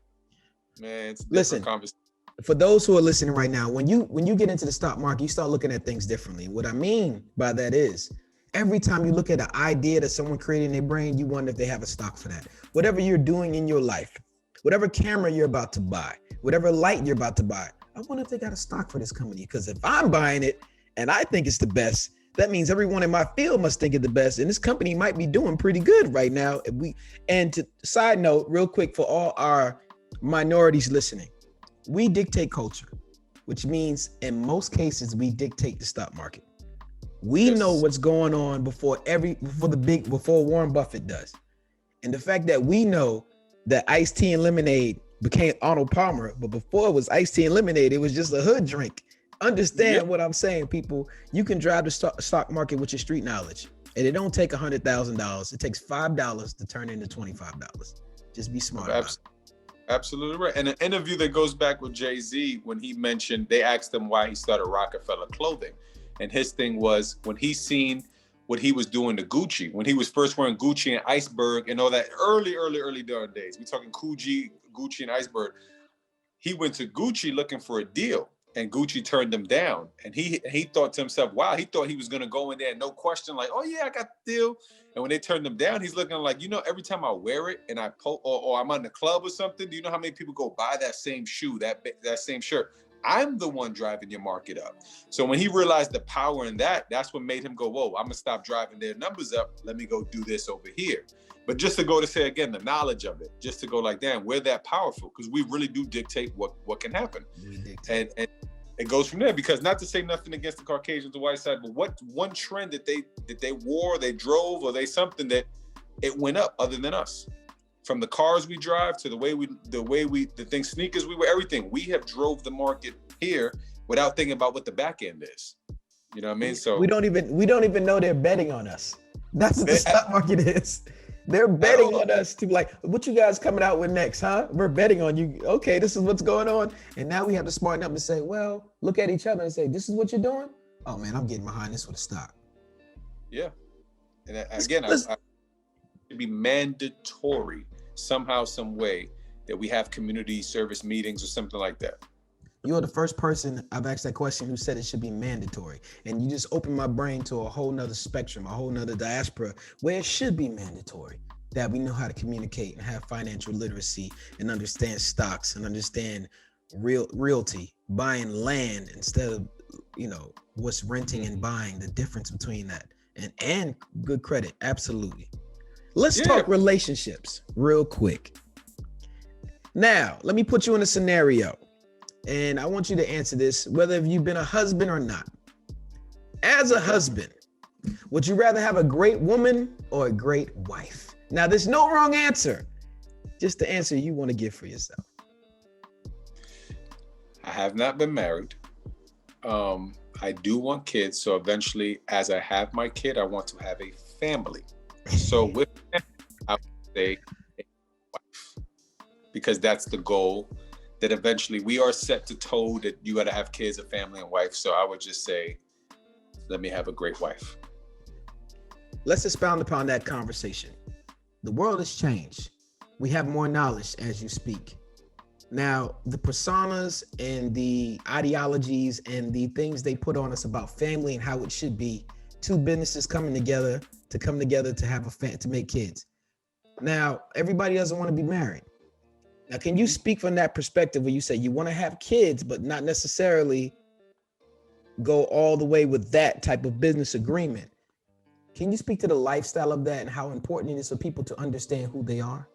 man, it's a different conversation. For those who are listening right now, when you get into the stock market, you start looking at things differently. What I mean by that is, every time you look at an idea that someone created in their brain, you wonder if they have a stock for that. Whatever you're doing in your life, whatever camera you're about to buy, whatever light you're about to buy, I wonder if they got a stock for this company. Because if I'm buying it and I think it's the best, that means everyone in my field must think it's the best. And this company might be doing pretty good right now. Side note, real quick, for all our minorities listening, we dictate culture, which means in most cases, we dictate the stock market. We know what's going on before Warren Buffett does. And the fact that we know that iced tea and lemonade became Arnold Palmer, but before it was iced tea and lemonade, it was just a hood drink. Understand what I'm saying, people. You can drive the stock market with your street knowledge, and it don't take $100,000. It takes $5 to turn into $25. Just be smart. Absolutely right. And an interview that goes back with Jay-Z, when he mentioned, they asked him why he started Rockefeller Clothing. And his thing was when he seen what he was doing to Gucci, when he was first wearing Gucci and Iceberg and all that early darn days. We're talking Gucci and Iceberg. He went to Gucci looking for a deal, and Gucci turned him down. And he thought to himself, wow, he thought he was gonna go in there and no question, like, oh yeah, I got the deal. And when they turned him down, he's looking like, you know, every time I wear it and I or I'm on the club or something, do you know how many people go buy that same shoe, that same shirt? I'm the one driving your market up. So when he realized the power in that, that's what made him go, whoa, I'm gonna stop driving their numbers up. Let me go do this over here. But just to go to say, again, the knowledge of it, just to go like, damn, we're that powerful, because we really do dictate what can happen. And it goes from there, because not to say nothing against the Caucasians, the white side, but what one trend that they wore, they drove, or they something that it went up other than us. From the cars we drive to the sneakers we wear, everything. We have drove the market here without thinking about what the back end is. You know what I mean? So we don't even know they're betting on us. That's what the stock market is. They're betting on us to be like, what you guys coming out with next, huh? We're betting on you. Okay, this is what's going on. And now we have to smarten up and say, well, look at each other and say, this is what you're doing? Oh man, I'm getting behind this with a stock. Yeah. And again, I should be mandatory somehow, some way, that we have community service meetings or something like that. You're the first person I've asked that question who said it should be mandatory. And you just opened my brain to a whole nother spectrum, a whole nother diaspora where it should be mandatory, that we know how to communicate and have financial literacy and understand stocks and understand realty, buying land instead of, what's renting and buying, the difference between that. and good credit. Absolutely. Let's Yeah. talk relationships real quick. Now, let me put you in a scenario, and I want you to answer this, whether you've been a husband or not. As a husband, would you rather have a great woman or a great wife? Now, there's no wrong answer, just the answer you want to give for yourself. I have not been married. I do want kids. So eventually, as I have my kid, I want to have a family. So with that, I would say a wife, because that's the goal, that eventually we are set to toe that you got to have kids, a family, and wife. So I would just say, let me have a great wife. Let's expound upon that conversation. The world has changed. We have more knowledge as you speak. Now, the personas and the ideologies and the things they put on us about family and how it should be, two businesses coming together to have to make kids. Now, everybody doesn't want to be married. Now, can you speak from that perspective where you say you want to have kids, but not necessarily go all the way with that type of business agreement? Can you speak to the lifestyle of that and how important it is for people to understand who they are?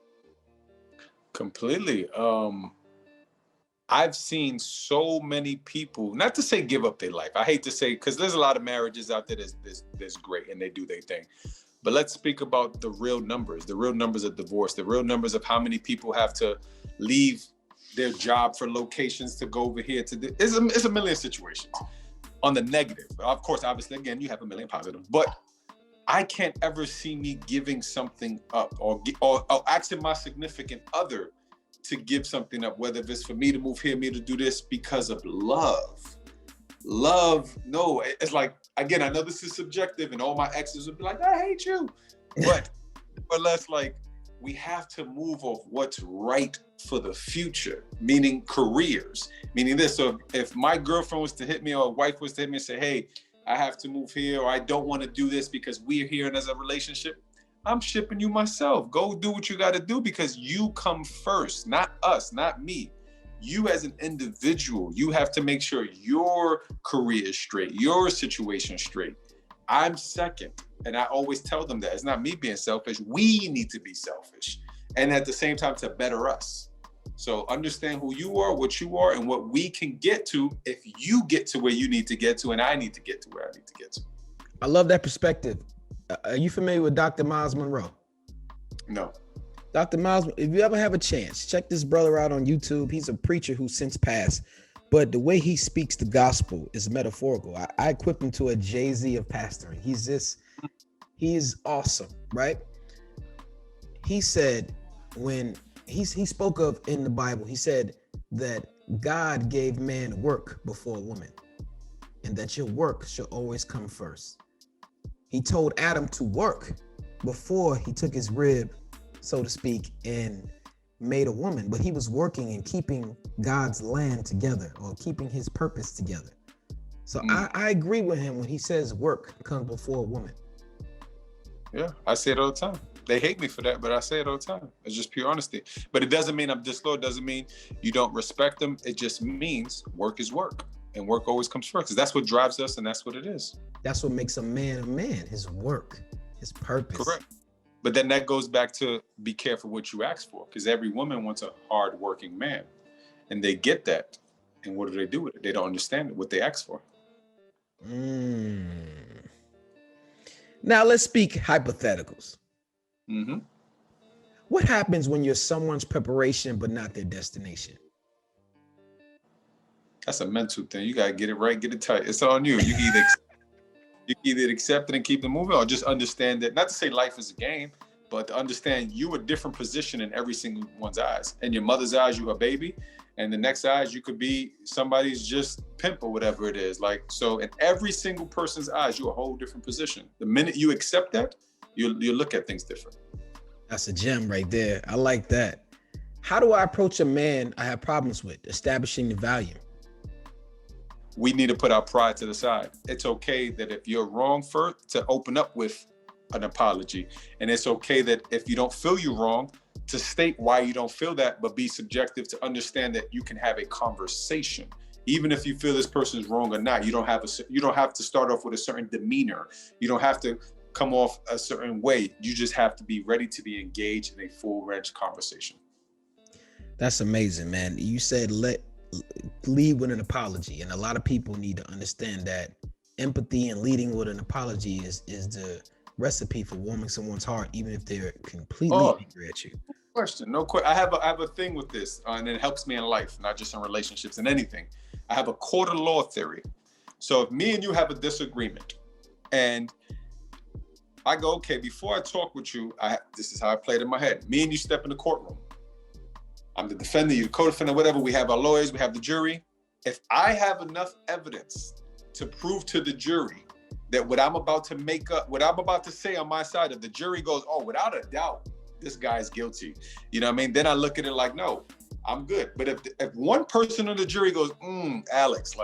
Completely. I've seen so many people, not to say give up their life. I hate to say, because there's a lot of marriages out there that's great and they do their thing. But let's speak about the real numbers of divorce, the real numbers of how many people have to leave their job for locations to go over here to do. It's a million situations on the negative. Of course, obviously, again, you have a million positive, but I can't ever see me giving something up or asking my significant other to give something up, whether it's for me to move here, me to do this, because of love. No, it's like, again, I know this is subjective and all my exes would be like, I hate you. But less like, we have to move off what's right for the future, meaning careers, meaning this. So if my girlfriend was to hit me or a wife was to hit me and say, hey, I have to move here, or I don't want to do this because we're here and as a relationship, I'm shipping you myself. Go do what you got to do, because you come first, not us, not me. You as an individual, you have to make sure your career is straight, your situation straight. I'm second. And I always tell them that it's not me being selfish. We need to be selfish. And at the same time, to better us. So understand who you are, what you are, and what we can get to if you get to where you need to get to and I need to get to where I need to get to. I love that perspective. Are you familiar with Dr. Miles Monroe? No. Dr. Miles, if you ever have a chance, check this brother out on YouTube. He's a preacher who's since passed, but the way he speaks the gospel is metaphorical. I equipped him to a Jay-Z of pastoring. He's awesome, right? He said, when he spoke of in the Bible, he said that God gave man work before woman, and that your work should always come first. He told Adam to work before he took his rib, so to speak, and made a woman, but he was working and keeping God's land together, or keeping his purpose together. So I agree with him when he says work comes before a woman. Yeah, I say it all the time. They hate me for that, but I say it all the time. It's just pure honesty. But it doesn't mean I'm disloyal. It doesn't mean you don't respect them. It just means work is work, and work always comes first, because that's what drives us, and that's what it is. That's what makes a man, his work, his purpose. Correct. But then that goes back to be careful what you ask for, because every woman wants a hard-working man, and they get that. And what do with it? They don't understand what they ask for. Now let's speak hypotheticals. Mm-hmm. What happens when you're someone's preparation but not their destination? That's a mental thing. You gotta get it right, get it tight. It's on you. You can either accept it and keep it moving, or just understand that, not to say life is a game, but to understand you a different position in every single one's eyes. In your mother's eyes, you a baby, and the next eyes, you could be somebody's just pimp or whatever it is. Like, so in every single person's eyes, you're a whole different position. The minute you accept that, you look at things different. That's a gem right there. I like that. How do I approach a man I have problems with, establishing the value? We need to put our pride to the side. It's okay that if you're wrong first, to open up with an apology. And it's okay that if you don't feel you're wrong, to state why you don't feel that, but be subjective to understand that you can have a conversation Even if you feel this person's wrong or not, you don't have to start off with a certain demeanor. You don't have to come off a certain way. You just have to be ready to be engaged in a full-fledged conversation. That's amazing, man. You said lead with an apology, and a lot of people need to understand that empathy and leading with an apology is the recipe for warming someone's heart, even if they're completely angry at you. Question, no question. I have a thing with this, and it helps me in life, not just in relationships and anything. I have a court of law theory. So if me and you have a disagreement, and I go, okay, before I talk with you, this is how I play it in my head. Me and you step in the courtroom. I'm the defendant, you the co-defendant, whatever. We have our lawyers, we have the jury. If I have enough evidence to prove to the jury that what I'm about to say on my side, if the jury goes, oh, without a doubt, this guy's guilty, you know what I mean? Then I look at it like, no, I'm good. But if one person on the jury goes, Alex,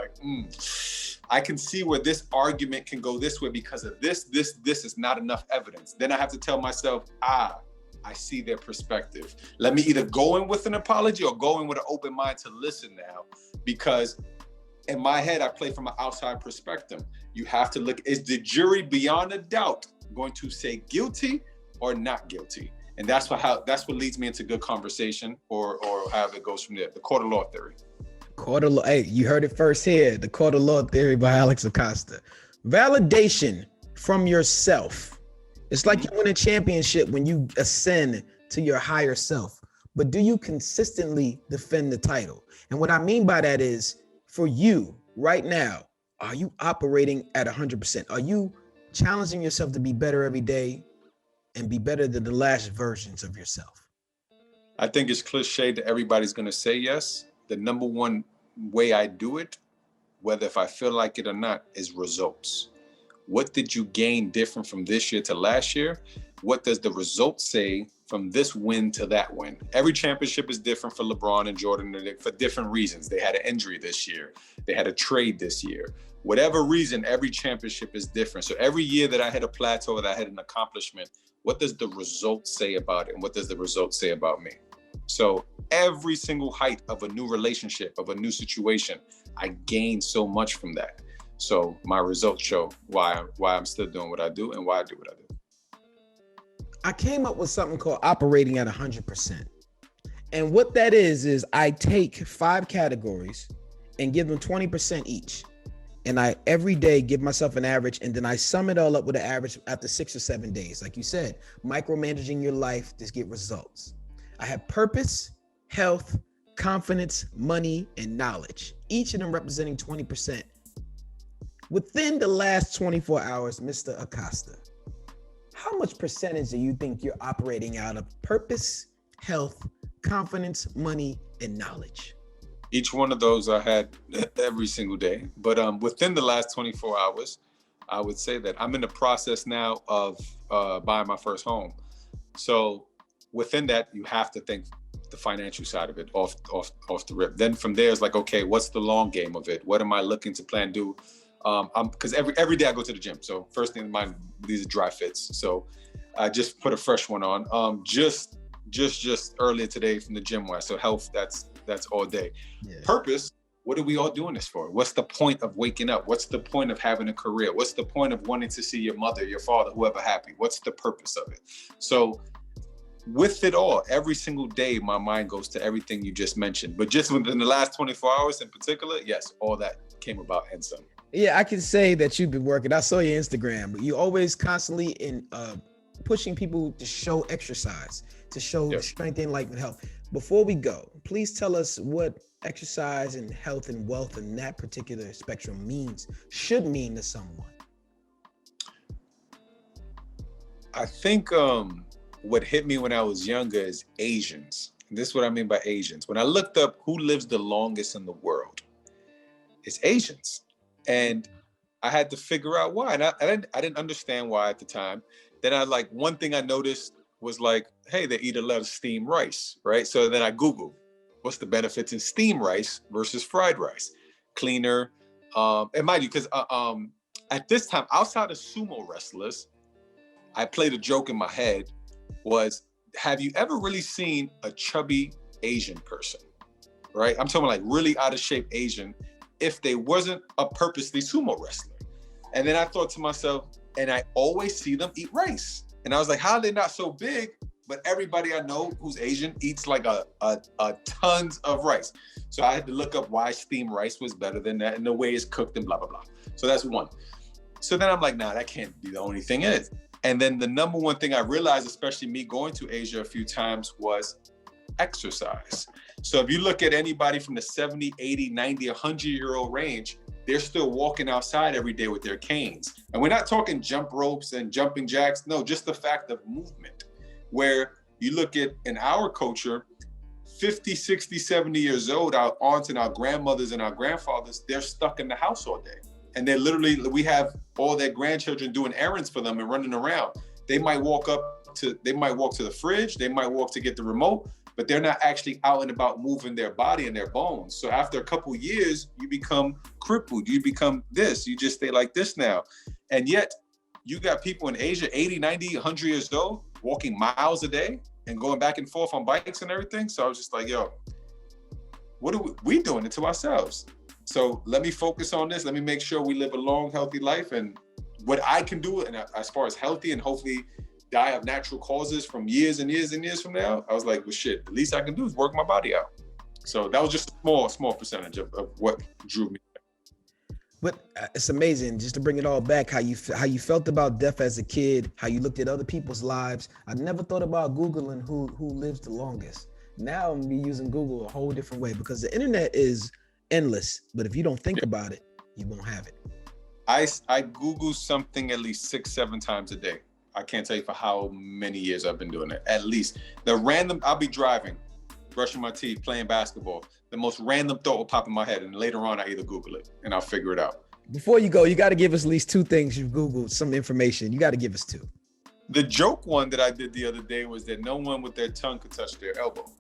I can see where this argument can go this way because of this is not enough evidence. Then I have to tell myself, I see their perspective. Let me either go in with an apology or go in with an open mind to listen now, because in my head, I play from an outside perspective. You have to look, is the jury beyond a doubt going to say guilty or not guilty? And that's what leads me into good conversation or however it goes from there. The court of law theory. Court of law. Hey, you heard it first here. The court of law theory by Alex Acosta. Validation from yourself. It's like you win a championship when you ascend to your higher self. But do you consistently defend the title? And what I mean by that is, for you right now, are you operating at 100%? Are you challenging yourself to be better every day and be better than the last versions of yourself? I think it's cliche that everybody's going to say yes. The number one way I do it, whether if I feel like it or not, is results. What did you gain different from this year to last year? What does the result say from this win to that win? Every championship is different for LeBron and Jordan for different reasons. They had an injury this year. They had a trade this year. Whatever reason, every championship is different. So every year that I hit a plateau, that I had an accomplishment, what does the result say about it? And what does the result say about me? So every single height of a new relationship, of a new situation, I gained so much from that. So my results show why I'm still doing what I do and why I do what I do. I came up with something called operating at 100%. And what that is I take 5 categories and give them 20% each. And I every day give myself an average, and then I sum it all up with an average after 6 or 7 days. Like you said, micromanaging your life to get results. I have purpose, health, confidence, money, and knowledge, each of them representing 20%. Within the last 24 hours, Mr. Acosta, how much percentage do you think you're operating out of purpose, health, confidence, money, and knowledge? Each one of those I had every single day. But within the last 24 hours, I would say that I'm in the process now of buying my first home. So within that, you have to think the financial side of it off the rip. Then from there, it's like, okay, what's the long game of it? What am I looking to plan to do? Because every day I go to the gym. So first thing in mind, these are dry fits. So I just put a fresh one on. Just earlier today from the gym wise. So health, that's all day. Yeah. Purpose, what are we all doing this for? What's the point of waking up? What's the point of having a career? What's the point of wanting to see your mother, your father, whoever happy? What's the purpose of it? So with it all, every single day, my mind goes to everything you just mentioned. But just within the last 24 hours in particular, yes, all that came about and some. Yeah, I can say that you've been working. I saw your Instagram, but you always constantly pushing people to show exercise, to show strength in life and health. Before we go, please tell us what exercise and health and wealth in that particular spectrum should mean to someone. I think what hit me when I was younger is Asians. And this is what I mean by Asians. When I looked up who lives the longest in the world, it's Asians. And I had to figure out why. And I didn't understand why at the time. Then one thing I noticed was like, hey, they eat a lot of steamed rice, right? So then I Googled, what's the benefits in steamed rice versus fried rice? Cleaner. And mind you, because at this time, outside of sumo wrestlers, I played a joke in my head was, have you ever really seen a chubby Asian person, right? I'm talking like really out of shape Asian. if they wasn't a purposely sumo wrestler. And then I thought to myself, and I always see them eat rice. And I was like, how are they not so big? But everybody I know who's Asian eats like a tons of rice. So I had to look up why steamed rice was better than that and the way it's cooked and blah, blah, blah. So that's one. So then I'm like, nah, that can't be the only thing it is. And then the number one thing I realized, especially me going to Asia a few times, was exercise. So if you look at anybody from the 70, 80, 90, 100-year-old range, they're still walking outside every day with their canes. And we're not talking jump ropes and jumping jacks. No, just the fact of movement. Where you look at in our culture, 50, 60, 70 years old, our aunts and our grandmothers and our grandfathers, they're stuck in the house all day. And they're literally, we have all their grandchildren doing errands for them and running around. They might walk to the fridge, they might walk to get the remote, but they're not actually out and about moving their body and their bones. So after a couple of years, you become crippled, you become this, you just stay like this now. And yet you got people in Asia, 80, 90, 100 years old, walking miles a day and going back and forth on bikes and everything. So I was just like, yo, what are we doing it to ourselves? So let me focus on this. Let me make sure we live a long, healthy life. And what I can do, and as far as healthy and hopefully die of natural causes from years and years and years from now, I was like, well, shit, the least I can do is work my body out. So that was just a small percentage of what drew me. But it's amazing just to bring it all back, how you felt about death as a kid, how you looked at other people's lives. I never thought about Googling who lives the longest. Now I'm gonna be using Google a whole different way because the internet is endless. But if you don't think about it, you won't have it. I Google something at least 6-7 times a day. I can't tell you for how many years I've been doing it. At least I'll be driving, brushing my teeth, playing basketball. The most random thought will pop in my head, and later on I either Google it and I'll figure it out. Before you go, you got to give us at least 2 things you've Googled, some information. You got to give us 2. The joke one that I did the other day was that no one with their tongue could touch their elbow.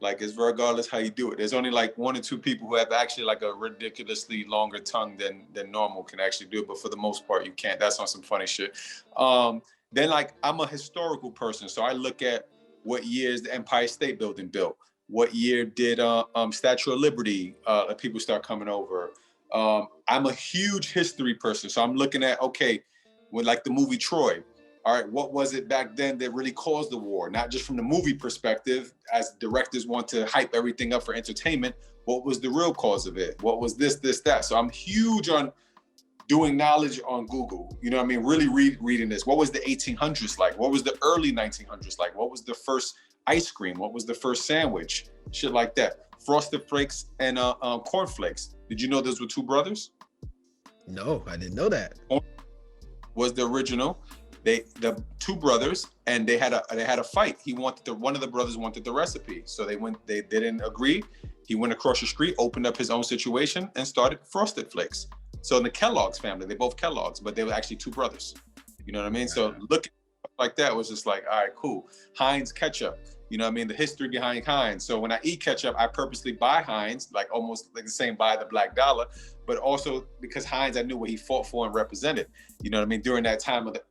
Like, it's regardless how you do it. There's only like 1 or 2 people who have actually like a ridiculously longer tongue than normal can actually do it. But for the most part, you can't. That's on some funny shit. Then like, I'm a historical person. So I look at what years the Empire State Building built. What year did Statue of Liberty, people start coming over? I'm a huge history person. So I'm looking at, okay, with like the movie Troy, all right, what was it back then that really caused the war? Not just from the movie perspective, as directors want to hype everything up for entertainment. What was the real cause of it? What was this, that? So I'm huge on doing knowledge on Google. You know what I mean? Really reading this. What was the 1800s like? What was the early 1900s like? What was the first ice cream? What was the first sandwich? Shit like that. Frosted Flakes and Corn Flakes. Did you know those were 2 brothers? No, I didn't know that. Was the original. The 2 brothers, and they had a fight. One of the brothers wanted the recipe, so they didn't agree. He went across the street, opened up his own situation, and started Frosted Flakes. So in the Kellogg's family, they both Kellogg's, but they were actually 2 brothers. You know what I mean? So looking like that was just like, all right, cool. Heinz ketchup. You know what I mean? The history behind Heinz. So when I eat ketchup, I purposely buy Heinz, like almost like the same buy the black dollar, but also because Heinz, I knew what he fought for and represented, you know what I mean? During that time of the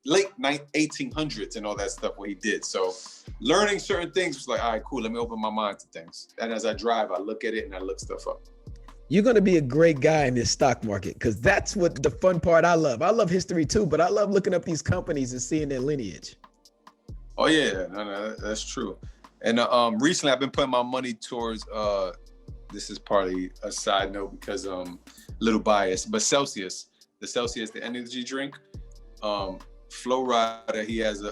late 1800s and all that stuff, what he did. So learning certain things was like, all right, cool. Let me open my mind to things. And as I drive, I look at it and I look stuff up. You're going to be a great guy in this stock market because that's what the fun part I love. I love history too, but I love looking up these companies and seeing their lineage. Oh yeah, no, that's true. And recently I've been putting my money towards, this is partly a side note because little biased, but Celsius, the energy drink, Flo Rida, he has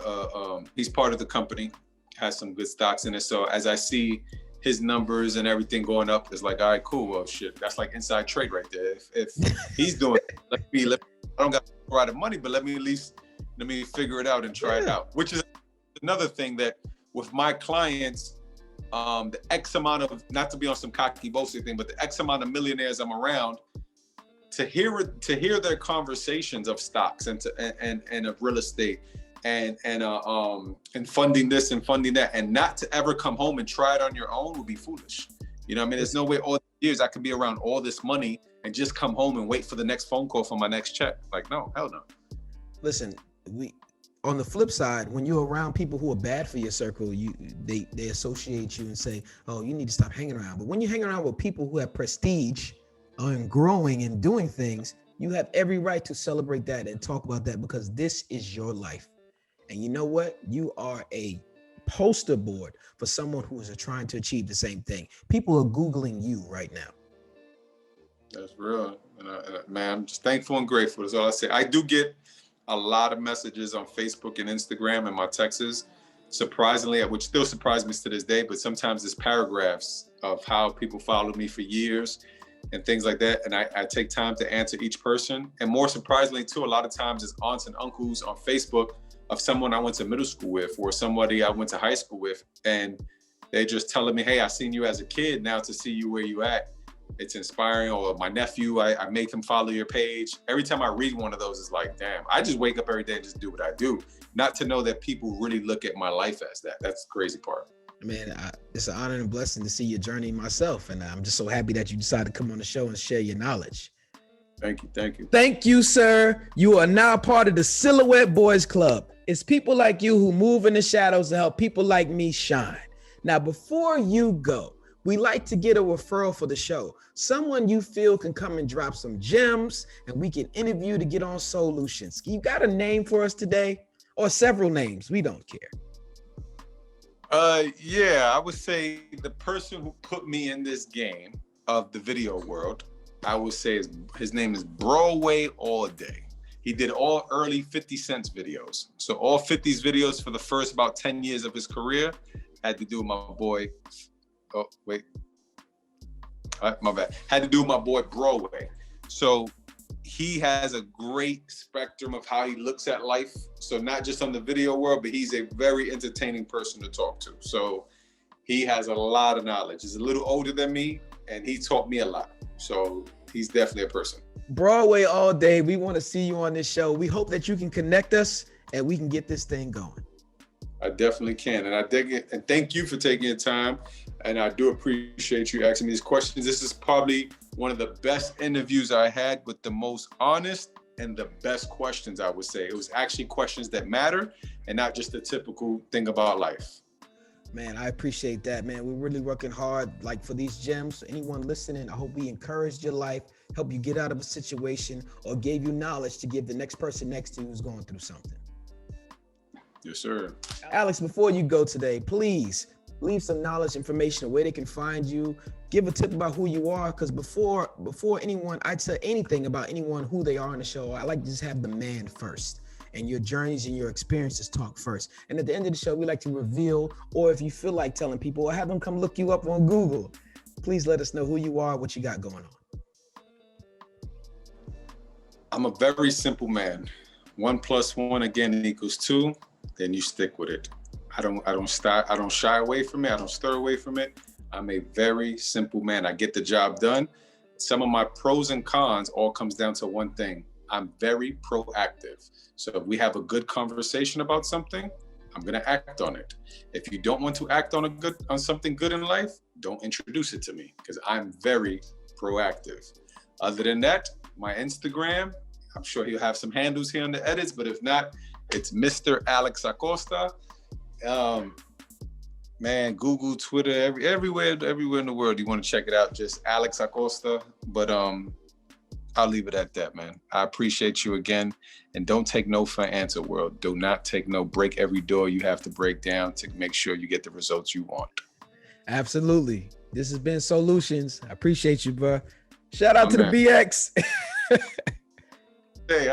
he's part of the company, has some good stocks in it. So as I see his numbers and everything going up, it's like, all right, cool. Well, shit, that's like inside trade right there. If he's doing it, I don't got a lot of money, but let me figure it out and try it out, which is another thing that with my clients, the X amount of, not to be on some cocky boasting thing, but the X amount of millionaires I'm around, to hear their conversations of stocks and of real estate and funding this and funding that, and not to ever come home and try it on your own would be foolish. You know what I mean? There's no way all these years I could be around all this money and just come home and wait for the next phone call for my next check. Like, no, hell no. Listen, on the flip side, when you're around people who are bad for your circle, they associate you and say, oh, you need to stop hanging around. But when you hang around with people who have prestige and growing and doing things, you have every right to celebrate that and talk about that because this is your life. And you know what? You are a poster board for someone who is trying to achieve the same thing. People are Googling you right now. That's real. Man, I'm just thankful and grateful. That's all I say. I do get a lot of messages on Facebook and Instagram and my texts, surprisingly, which still surprises me to this day, but sometimes it's paragraphs of how people followed me for years and things like that. And I take time to answer each person. And more surprisingly too, a lot of times it's aunts and uncles on Facebook of someone I went to middle school with or somebody I went to high school with. And they just telling me, hey, I seen you as a kid, now to see you where you at, it's inspiring. Or my nephew, I make him follow your page. Every time I read one of those, it's like, damn, I just wake up every day and just do what I do. Not to know that people really look at my life as that. That's the crazy part. Man, it's an honor and a blessing to see your journey myself. And I'm just so happy that you decided to come on the show and share your knowledge. Thank you. Thank you. Thank you, sir. You are now part of the Silhouette Boys Club. It's people like you who move in the shadows to help people like me shine. Now, before you go, we like to get a referral for the show. Someone you feel can come and drop some gems and we can interview to get on SOULutions. You got a name for us today? Or several names? We don't care. Yeah, I would say the person who put me in this game of the video world, I would say his name is Broadway All Day. He did all early 50 Cent videos. So all 50s videos for the first about 10 years of his career had to do with my boy. Oh, wait. My bad. Had to do with my boy Broadway. So he has a great spectrum of how he looks at life. So not just on the video world, but he's a very entertaining person to talk to. So he has a lot of knowledge. He's a little older than me and he taught me a lot. So he's definitely a person. Broadway All Day. We want to see you on this show. We hope that you can connect us and we can get this thing going. I definitely can. And I dig it. And thank you for taking your time. And I do appreciate you asking me these questions. This is probably one of the best interviews I had with the most honest and the best questions, I would say. It was actually questions that matter and not just the typical thing about life. Man, I appreciate that, man. We're really working hard like for these gems. Anyone listening, I hope we encouraged your life, help you get out of a situation or gave you knowledge to give the next person next to you who's going through something. Yes, sir. Alex, before you go today, please leave some knowledge, information of where they can find you. Give a tip about who you are, because before anyone, I'd say anything about anyone, who they are on the show, I like to just have the man first and your journeys and your experiences talk first. And at the end of the show, we like to reveal, or if you feel like telling people, or have them come look you up on Google, please let us know who you are, what you got going on. I'm a very simple man. 1 + 1 = 2. Then you stick with it. I don't shy away from it. I don't stir away from it. I'm a very simple man. I get the job done. Some of my pros and cons all comes down to one thing. I'm very proactive. So if we have a good conversation about something, I'm gonna act on it. If you don't want to act on something good in life, don't introduce it to me because I'm very proactive. Other than that, my Instagram, I'm sure he'll have some handles here in the edits, but if not, it's Mr. Alex Acosta. Man, Google, Twitter, everywhere in the world. You want to check it out, just Alex Acosta. But I'll leave it at that, man. I appreciate you again. And don't take no for an answer, world. Do not take no. Break every door you have to break down to make sure you get the results you want. Absolutely. This has been SOULutions. I appreciate you, bro. Shout out to the BX. Hey,